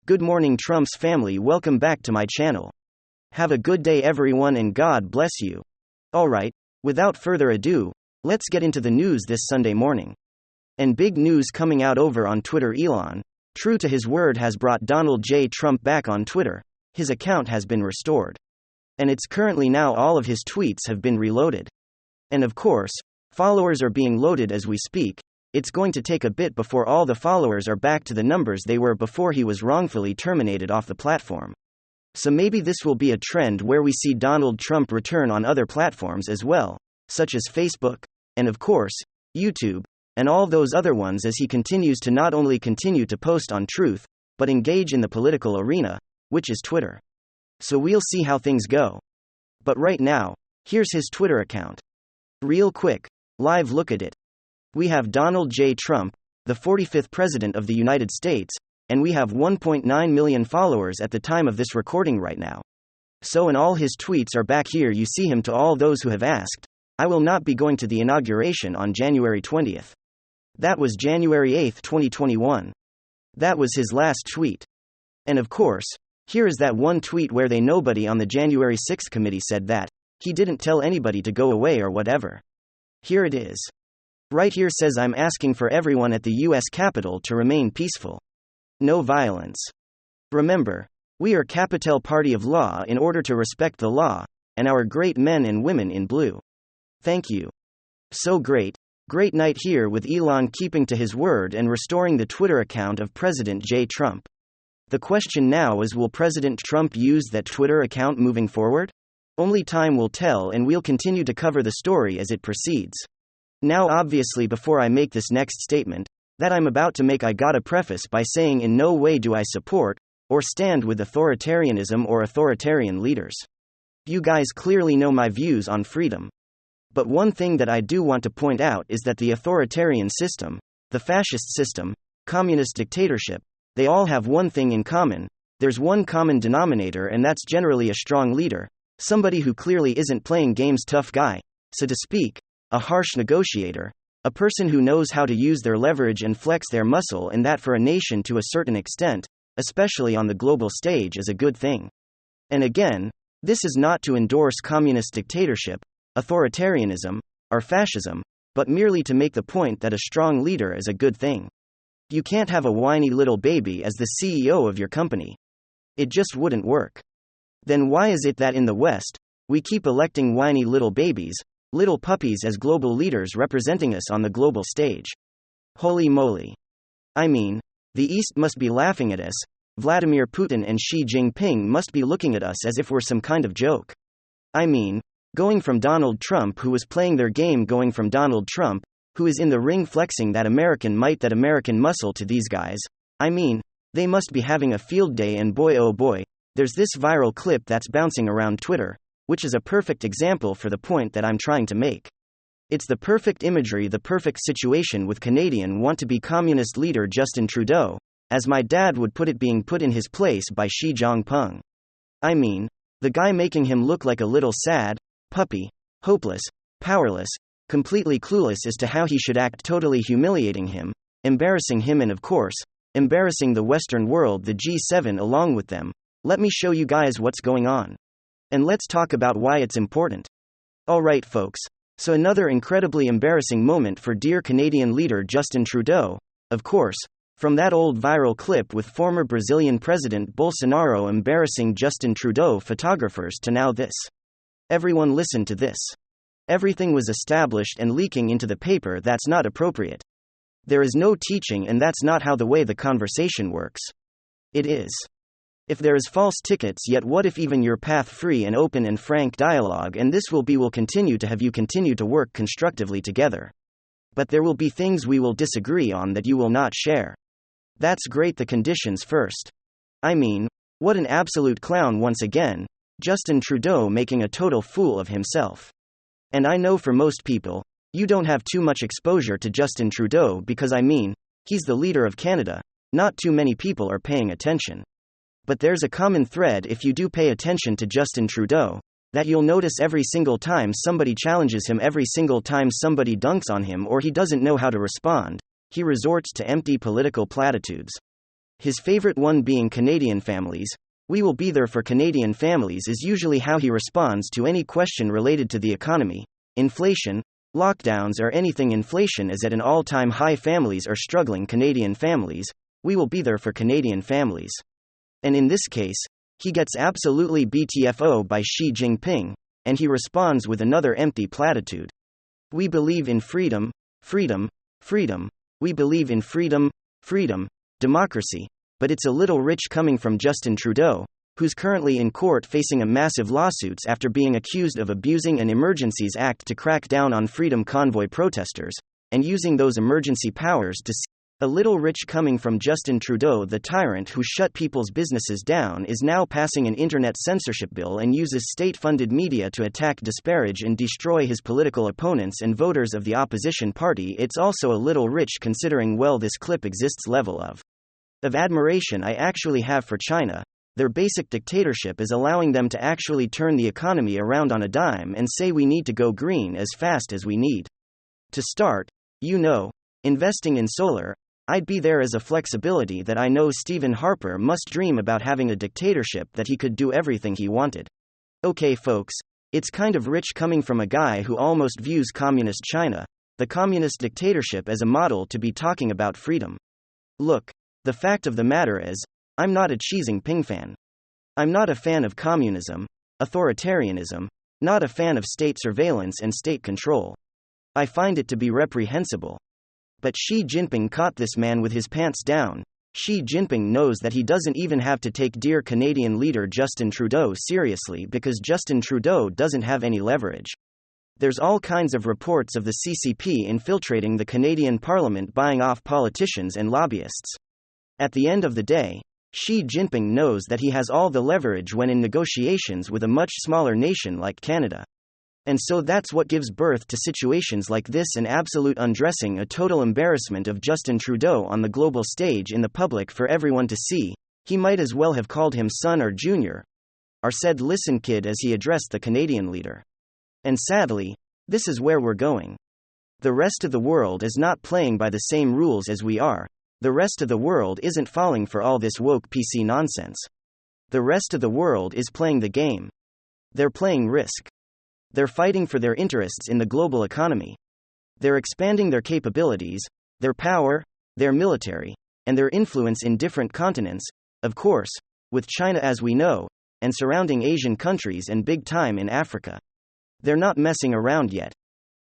Good morning, Trump's family. Welcome back to my channel. Have a good day, everyone, and God bless you. Alright, without further ado, let's get into the news this Sunday morning. And big news coming out over on Twitter. Elon, true to his word, has brought Donald J. Trump back on Twitter. His account has been restored. And it's currently now all of his tweets have been reloaded. And of course, followers are being loaded as we speak. It's going to take a bit before all the followers are back to the numbers they were before he was wrongfully terminated off the platform. So maybe this will be a trend where we see Donald Trump return on other platforms as well, such as Facebook, and of course, YouTube, and all those other ones, as he continues to not only continue to post on truth, but engage in the political arena, which is Twitter. So we'll see how things go. But right now, here's his Twitter account. Real quick, live look at it. We have Donald J. Trump, the 45th President of the United States, and we have 1.9 million followers at the time of this recording right now. So and all his tweets are back here. You see him. To all those who have asked, I will not be going to the inauguration on January 20th. That was January 8, 2021. That was his last tweet. And of course, here is that one tweet where nobody on the January 6th committee said that he didn't tell anybody to go away or whatever. Here it is. Right here says, I'm asking for everyone at the US Capitol to remain peaceful. No violence. Remember, we are Capital Party of Law in order to respect the law, and our great men and women in blue. Thank you. So great night here with Elon keeping to his word and restoring the Twitter account of President J. Trump. The question now is, will President Trump use that Twitter account moving forward? Only time will tell, and we'll continue to cover the story as it proceeds. Now obviously, before I make this next statement that I'm about to make, I gotta preface by saying in no way do I support or stand with authoritarianism or authoritarian leaders. You guys clearly know my views on freedom. But one thing that I do want to point out is that the authoritarian system, the fascist system, communist dictatorship, they all have one thing in common. There's one common denominator, and that's generally a strong leader, somebody who clearly isn't playing games, tough guy, so to speak, a harsh negotiator, a person who knows how to use their leverage and flex their muscle, and that for a nation to a certain extent, especially on the global stage, is a good thing. And again, this is not to endorse communist dictatorship, authoritarianism, or fascism, but merely to make the point that a strong leader is a good thing. You can't have a whiny little baby as the CEO of your company. It just wouldn't work. Then why is it that in the West, we keep electing whiny little babies, little puppies, as global leaders representing us on the global stage? Holy moly. I mean, the East must be laughing at us. Vladimir Putin and Xi Jinping must be looking at us as if we're some kind of joke. I mean, going from Donald Trump, who was playing their game, going from Donald Trump, who is in the ring flexing that American might, that American muscle, to these guys, I mean, they must be having a field day. And boy oh boy, there's this viral clip that's bouncing around Twitter, which is a perfect example for the point that I'm trying to make. It's the perfect imagery, the perfect situation with Canadian want-to-be communist leader Justin Trudeau, as my dad would put it, being put in his place by Xi Jinping. I mean, the guy making him look like a little sad puppy, hopeless, powerless, completely clueless as to how he should act, totally humiliating him, embarrassing him, and of course, embarrassing the Western world, the G7 along with them. Let me show you guys what's going on. And let's talk about why it's important. Alright folks, so another incredibly embarrassing moment for dear Canadian leader Justin Trudeau, of course, from that old viral clip with former Brazilian President Bolsonaro embarrassing Justin Trudeau photographers, to now this. Everyone listen to this. Everything was established and leaking into the paper. That's not appropriate. There is no teaching, and that's not how the way the conversation works. It is. If there is false tickets, yet what if even your path free and open and frank dialogue, and this will continue to have you continue to work constructively together. But there will be things we will disagree on that you will not share. That's great. The conditions first. I mean, what an absolute clown once again, Justin Trudeau making a total fool of himself. And I know for most people, you don't have too much exposure to Justin Trudeau because I mean, he's the leader of Canada, not too many people are paying attention. But there's a common thread if you do pay attention to Justin Trudeau, that you'll notice every single time somebody challenges him, every single time somebody dunks on him or he doesn't know how to respond, he resorts to empty political platitudes. His favorite one being Canadian families. "We will be there for Canadian families" is usually how he responds to any question related to the economy, inflation, lockdowns, or anything. Inflation is at an all-time high. Families are struggling. Canadian families. "We will be there for Canadian families." And in this case, he gets absolutely BTFO by Xi Jinping, and he responds with another empty platitude. "We believe in freedom, freedom, freedom. We believe in freedom, freedom, democracy." But it's a little rich coming from Justin Trudeau, who's currently in court facing a massive lawsuits after being accused of abusing an Emergencies Act to crack down on Freedom Convoy protesters, and using those emergency powers to a little rich coming from Justin Trudeau. The tyrant who shut people's businesses down is now passing an internet censorship bill and uses state-funded media to attack, disparage and destroy his political opponents and voters of the opposition party. It's also a little rich considering well this clip exists level of admiration I actually have for China. Their basic dictatorship is allowing them to actually turn the economy around on a dime and say we need to go green as fast as we need to start, investing in solar. I'd be there as a flexibility that I know Stephen Harper must dream about, having a dictatorship that he could do everything he wanted. Okay folks, it's kind of rich coming from a guy who almost views communist China, the communist dictatorship, as a model to be talking about freedom. Look, the fact of the matter is, I'm not a Xi Jinping fan. I'm not a fan of communism, authoritarianism, not a fan of state surveillance and state control. I find it to be reprehensible. But Xi Jinping caught this man with his pants down. Xi Jinping knows that he doesn't even have to take dear Canadian leader Justin Trudeau seriously because Justin Trudeau doesn't have any leverage. There's all kinds of reports of the CCP infiltrating the Canadian Parliament, buying off politicians and lobbyists. At the end of the day, Xi Jinping knows that he has all the leverage when in negotiations with a much smaller nation like Canada. And so that's what gives birth to situations like this: an absolute undressing, a total embarrassment of Justin Trudeau on the global stage in the public for everyone to see. He might as well have called him son or junior, or said "listen kid" as he addressed the Canadian leader. And sadly, this is where we're going. The rest of the world is not playing by the same rules as we are. The rest of the world isn't falling for all this woke PC nonsense. The rest of the world is playing the game. They're playing Risk. They're fighting for their interests in the global economy. They're expanding their capabilities, their power, their military, and their influence in different continents, of course, with China as we know, and surrounding Asian countries and big time in Africa. They're not messing around yet.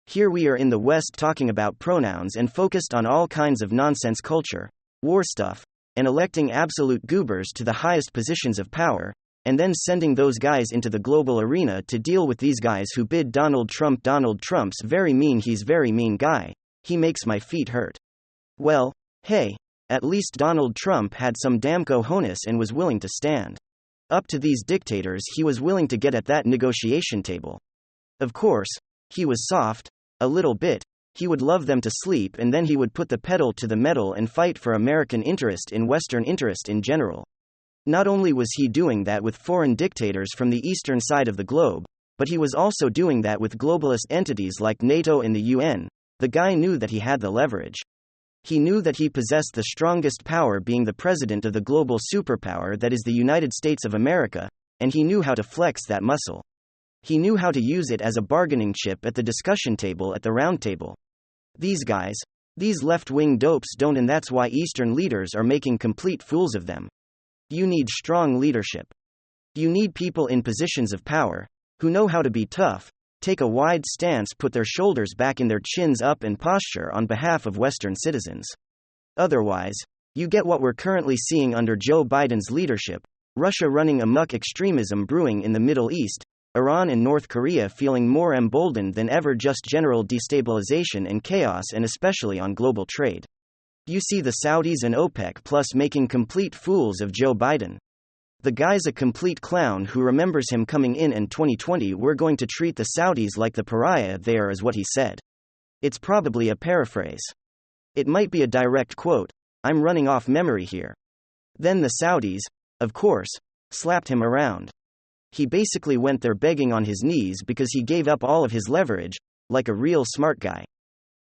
Here we are in the West talking about pronouns and focused on all kinds of nonsense culture, war stuff, and electing absolute goobers to the highest positions of power, and then sending those guys into the global arena to deal with these guys who bid Donald Trump. Donald Trump's very mean. He's very mean guy. He makes my feet hurt. Well, hey, at least Donald Trump had some damn cojones and was willing to stand up to these dictators. He was willing to get at that negotiation table. Of course, he was soft, a little bit. He would love them to sleep and then he would put the pedal to the metal and fight for American interest in Western interest in general. Not only was he doing that with foreign dictators from the eastern side of the globe, but he was also doing that with globalist entities like NATO and the UN. The guy knew that he had the leverage. He knew that he possessed the strongest power, being the president of the global superpower that is the United States of America, and he knew how to flex that muscle. He knew how to use it as a bargaining chip at the discussion table, at the round table. These guys, these left-wing dopes don't, and that's why Eastern leaders are making complete fools of them. You need strong leadership. You need people in positions of power, who know how to be tough, take a wide stance, put their shoulders back and their chins up, and posture on behalf of Western citizens. Otherwise, you get what we're currently seeing under Joe Biden's leadership: Russia running amok, extremism brewing in the Middle East, Iran and North Korea feeling more emboldened than ever, just general destabilization and chaos, and especially on global trade. You see the Saudis and OPEC Plus making complete fools of Joe Biden. The guy's a complete clown who remembers him coming in 2020, "We're going to treat the Saudis like the pariah they are," is what he said. It's probably a paraphrase. It might be a direct quote. I'm running off memory here. Then the Saudis, of course, slapped him around. He basically went there begging on his knees because he gave up all of his leverage, like a real smart guy.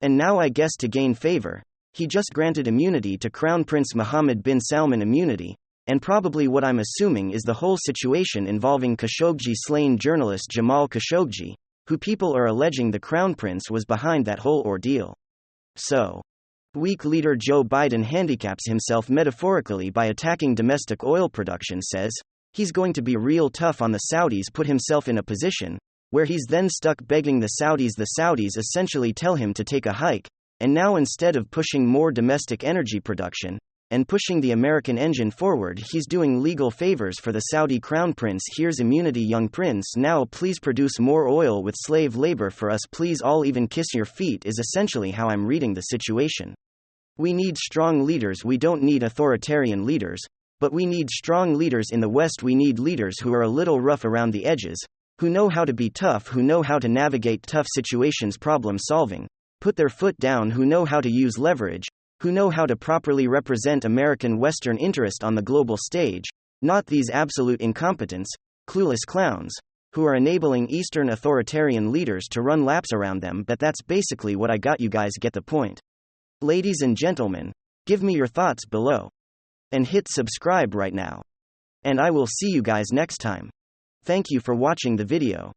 And now I guess to gain favor, He just granted immunity to Crown Prince Mohammed bin Salman immunity, and probably what I'm assuming is the whole situation involving Khashoggi slain journalist Jamal Khashoggi, who people are alleging the Crown Prince was behind that whole ordeal. So, weak leader Joe Biden handicaps himself metaphorically by attacking domestic oil production, says he's going to be real tough on the Saudis, put himself in a position where he's then stuck begging the Saudis. The Saudis essentially tell him to take a hike, and now instead of pushing more domestic energy production and pushing the American engine forward, he's doing legal favors for the Saudi crown prince. Here's immunity, young prince, now please produce more oil with slave labor for us, please. I'll even kiss your feet is essentially how I'm reading the situation. We need strong leaders. We don't need authoritarian leaders, but we need strong leaders in the West. We need leaders who are a little rough around the edges, who know how to be tough, who know how to navigate tough situations, problem solving, put their foot down, who know how to use leverage, who know how to properly represent American Western interest on the global stage, not these absolute incompetents, clueless clowns, who are enabling Eastern authoritarian leaders to run laps around them. But that's basically what I got. You guys get the point. Ladies and gentlemen, give me your thoughts below. And hit subscribe right now. And I will see you guys next time. Thank you for watching the video.